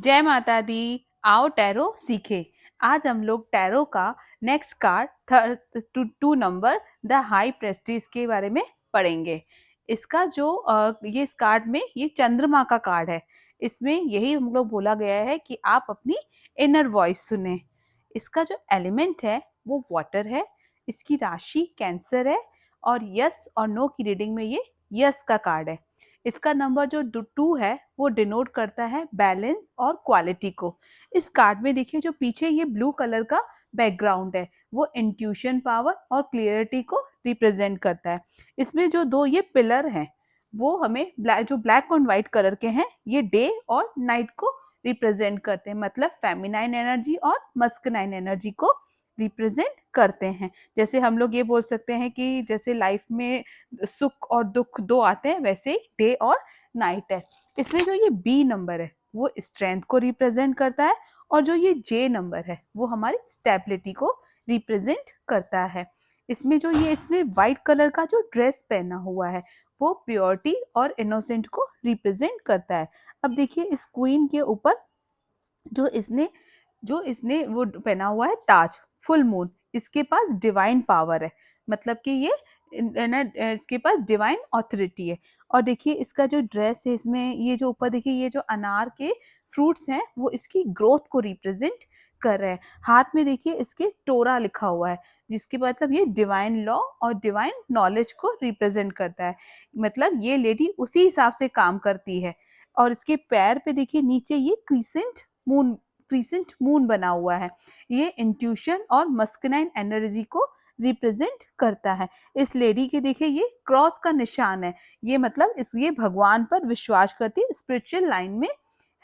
जय माता दी। आओ टैरो सीखे। आज हम लोग टैरो का next card two number the high priestess के बारे में पढ़ेंगे। इसका जो ये इस कार्ड में ये चंद्रमा का कार्ड है। इसमें यही हम लोग बोला गया है कि आप अपनी इनर वॉइस सुने। इसका जो एलिमेंट है वो वाटर है। इसकी राशि कैंसर है और यस और नो की रीडिंग में ये यस का कार्ड है। इसका नंबर जो 2 है वो डिनोट करता है बैलेंस और क्वालिटी को। इस कार्ड में देखिए जो पीछे ये ब्लू कलर का बैकग्राउंड है वो इंट्यूशन पावर और क्लियरिटी को रिप्रेजेंट करता है। इसमें जो दो ये पिलर हैं वो हमें जो ब्लैक और व्हाइट कलर के हैं ये डे और नाइट को रिप्रेजेंट करते हैं, मतलब फेमिनाइन एनर्जी और मस्कुलाइन एनर्जी को रिप्रेजेंट करते हैं। जैसे हम लोग ये बोल सकते हैं कि जैसे लाइफ में सुख और दुख दो आते हैं वैसे ही डे और नाइट है। इसमें जो ये बी नंबर है वो स्ट्रेंथ को रिप्रेजेंट करता है और जो ये जे नंबर है वो हमारी स्टेबिलिटी को रिप्रेजेंट करता है। इसमें जो ये इसने व्हाइट कलर का जो ड्रेस पहना हुआ है वो प्योरिटी और इनोसेंट को रिप्रेजेंट करता है। अब देखिए इस क्वीन के ऊपर जो इसने इसने वो पहना हुआ है ताज, फुल मून, इसके पास डिवाइन पावर है, मतलब कि ये इसके पास डिवाइन ऑथोरिटी है। और देखिए इसका जो ड्रेस है इसमें ये जो ऊपर देखिए ये जो अनार के फ्रूट्स हैं वो इसकी ग्रोथ को रिप्रेजेंट कर रहे हैं। हाथ में देखिए इसके टोरा लिखा हुआ है जिसके मतलब ये डिवाइन लॉ और डिवाइन नॉलेज को रिप्रेजेंट करता है, मतलब ये लेडी उसी हिसाब से काम करती है। और इसके पैर पे देखिए नीचे ये क्रीसेंट मून बना हुआ है, ये इंट्यूशन और मस्कुलाइन एनर्जी को रिप्रेजेंट करता है। इस लेडी के देखिए ये क्रॉस का निशान है, ये मतलब इस ये भगवान पर विश्वास करती है, स्पिरिचुअल लाइन में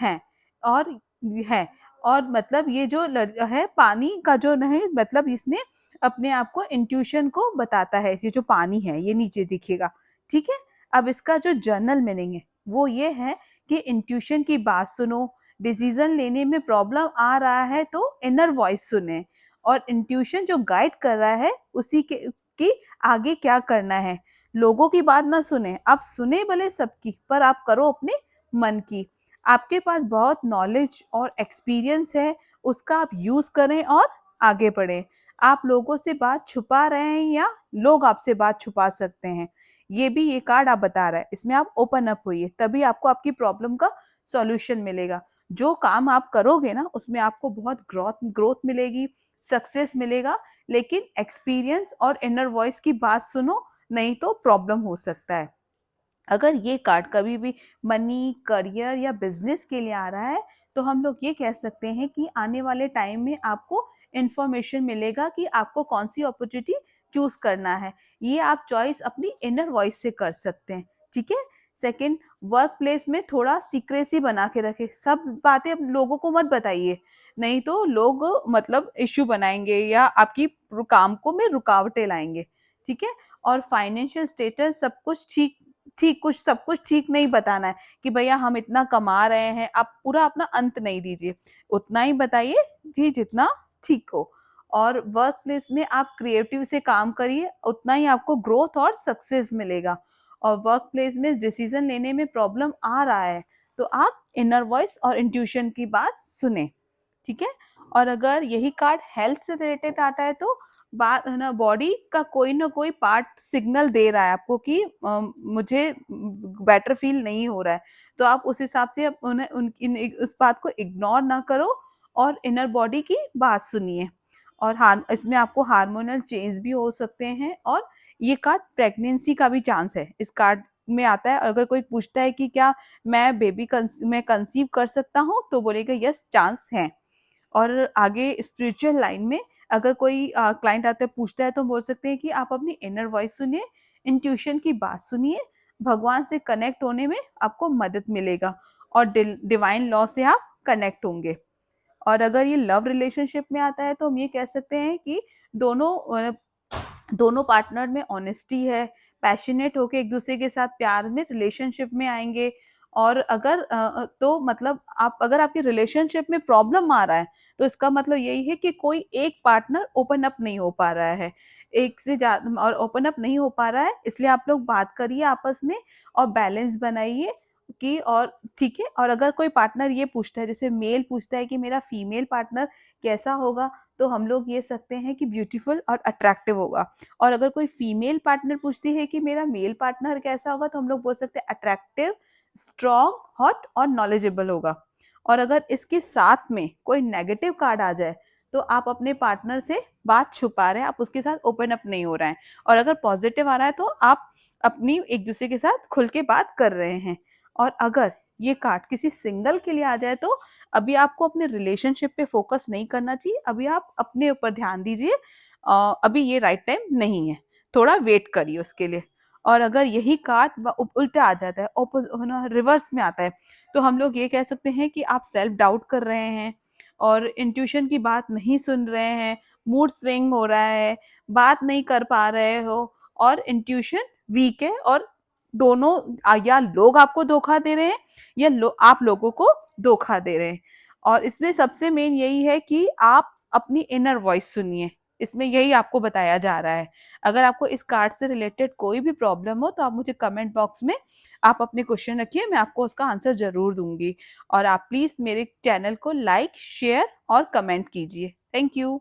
है। और है और मतलब ये जो है पानी का जो नहीं, मतलब इसने अपने आप को इंट्यूशन को बताता है। ये जो पानी है ये नीचे दिखेगा, ठीक है। अब इसका जो जर्नल मीनिंग है वो ये है कि इंट्यूशन की बात सुनो, डिसीजन लेने में प्रॉब्लम आ रहा है तो इनर वॉइस सुने और इंट्यूशन जो गाइड कर रहा है उसी के कि आगे क्या करना है। लोगों की बात ना सुने, आप सुने भले सबकी पर आप करो अपने मन की। आपके पास बहुत नॉलेज और एक्सपीरियंस है, उसका आप यूज करें और आगे बढ़ें। आप लोगों से बात छुपा रहे हैं या लोग आपसे बात छुपा सकते हैं, ये भी ये कार्ड आप बता रहा है। इसमें आप ओपन अप होइए तभी आपको आपकी प्रॉब्लम का सॉल्यूशन मिलेगा। जो काम आप करोगे ना उसमें आपको बहुत ग्रोथ मिलेगी, सक्सेस मिलेगा। लेकिन एक्सपीरियंस और इनर वॉइस की बात सुनो, नहीं तो प्रॉब्लम हो सकता है। अगर ये कार्ड कभी भी मनी, करियर या बिजनेस के लिए आ रहा है तो हम लोग ये कह सकते हैं कि आने वाले टाइम में आपको इंफॉर्मेशन मिलेगा कि आपको कौन सी अपॉर्चुनिटी चूज करना है। ये आप चॉइस अपनी इनर वॉइस से कर सकते हैं, ठीक है। सेकंड, वर्क प्लेस में थोड़ा सीक्रेसी बना के रखे, सब बातें अब लोगों को मत बताइए, नहीं तो लोग मतलब इश्यू बनाएंगे या आपकी काम को में रुकावटें लाएंगे, ठीक है। और फाइनेंशियल स्टेटस सब कुछ ठीक ठीक कुछ सब कुछ ठीक नहीं बताना है कि भैया हम इतना कमा रहे हैं, आप पूरा अपना अंत नहीं दीजिए, उतना ही बताइए कि जितना ठीक हो। और वर्क प्लेस में आप क्रिएटिव से काम करिए, उतना ही आपको ग्रोथ और सक्सेस मिलेगा। और वर्क प्लेस में डिसीजन लेने में प्रॉब्लम आ रहा है तो आप इनर वॉइस और इंट्यूशन की बात सुने, ठीक है। और अगर यही कार्ड हेल्थ से रिलेटेड आता है तो बात है ना, बॉडी का कोई ना कोई पार्ट सिग्नल दे रहा है आपको कि मुझे बेटर फील नहीं हो रहा है, तो आप उस हिसाब से उन्हें उस बात को इग्नोर ना करो और इनर बॉडी की बात सुनिए। और इसमें आपको हार्मोनल चेंज भी हो सकते हैं। और ये कार्ड प्रेगनेंसी का भी चांस है इस कार्ड में आता है। अगर कोई पूछता है कि क्या मैं मैं कंसीव कर सकता हूँ तो बोलेगा यस, चांस है। और आगे स्पिरिचुअल लाइन में अगर कोई क्लाइंट आता है पूछता है तो बोल सकते हैं कि आप अपनी इनर वॉइस सुनिए, इंट्यूशन की बात सुनिए, भगवान से कनेक्ट होने में आपको मदद मिलेगा और डिवाइन लॉ से आप कनेक्ट होंगे। और अगर ये लव रिलेशनशिप में आता है तो हम ये कह सकते हैं कि दोनों पार्टनर में ऑनेस्टी है, पैशनेट होके एक दूसरे के साथ प्यार में रिलेशनशिप में आएंगे। और अगर तो मतलब आप अगर आपके रिलेशनशिप में प्रॉब्लम आ रहा है तो इसका मतलब यही है कि कोई एक पार्टनर ओपन अप नहीं हो पा रहा है, एक से ज्यादा और ओपन अप नहीं हो पा रहा है, इसलिए आप लोग बात करिए आपस में और बैलेंस बनाइए कि और ठीक है, और अगर कोई पार्टनर ये पूछता है, जैसे मेल पूछता है कि मेरा फीमेल पार्टनर कैसा होगा, तो हम लोग ये सकते हैं कि ब्यूटीफुल और अट्रैक्टिव होगा। और अगर कोई फीमेल पार्टनर पूछती है कि मेरा मेल पार्टनर कैसा होगा, तो हम लोग बोल सकते हैं अट्रैक्टिव, स्ट्रॉन्ग, हॉट और नॉलेजेबल होगा। और अगर इसके साथ में कोई नेगेटिव कार्ड आ जाए, तो आप अपने पार्टनर से बात छुपा रहे हैं, आप उसके साथ ओपन अप नहीं हो रहे हैं। और अगर पॉजिटिव आ रहा है, तो आप अपनी एक दूसरे के साथ खुल के बात कर रहे हैं। और अगर ये कार्ड किसी सिंगल के लिए आ जाए, तो अभी आपको अपने रिलेशनशिप पे फोकस नहीं करना चाहिए, अभी आप अपने ऊपर ध्यान दीजिए। अभी ये राइट टाइम नहीं है, थोड़ा वेट करिए उसके लिए। और अगर यही कार्ड उल्टा आ जाता है, रिवर्स में आता है, तो हम लोग ये कह सकते हैं कि आप सेल्फ डाउट कर रहे हैं और इंट्यूशन की बात नहीं सुन रहे हैं, मूड स्विंग हो रहा है, बात नहीं कर पा रहे हो, और इंट्यूशन वीक है। और दोनों या लोग आपको धोखा दे रहे हैं, या आप लोगों को धोखा दे रहे हैं। और इसमें सबसे मेन यही है कि आप अपनी इनर वॉइस सुनिए, इसमें यही आपको बताया जा रहा है। अगर आपको इस कार्ड से रिलेटेड कोई भी प्रॉब्लम हो, तो आप मुझे कमेंट बॉक्स में आप अपने क्वेश्चन रखिए, मैं आपको उसका आंसर जरूर दूंगी। और आप प्लीज मेरे चैनल को लाइक, शेयर और कमेंट कीजिए। Thank you.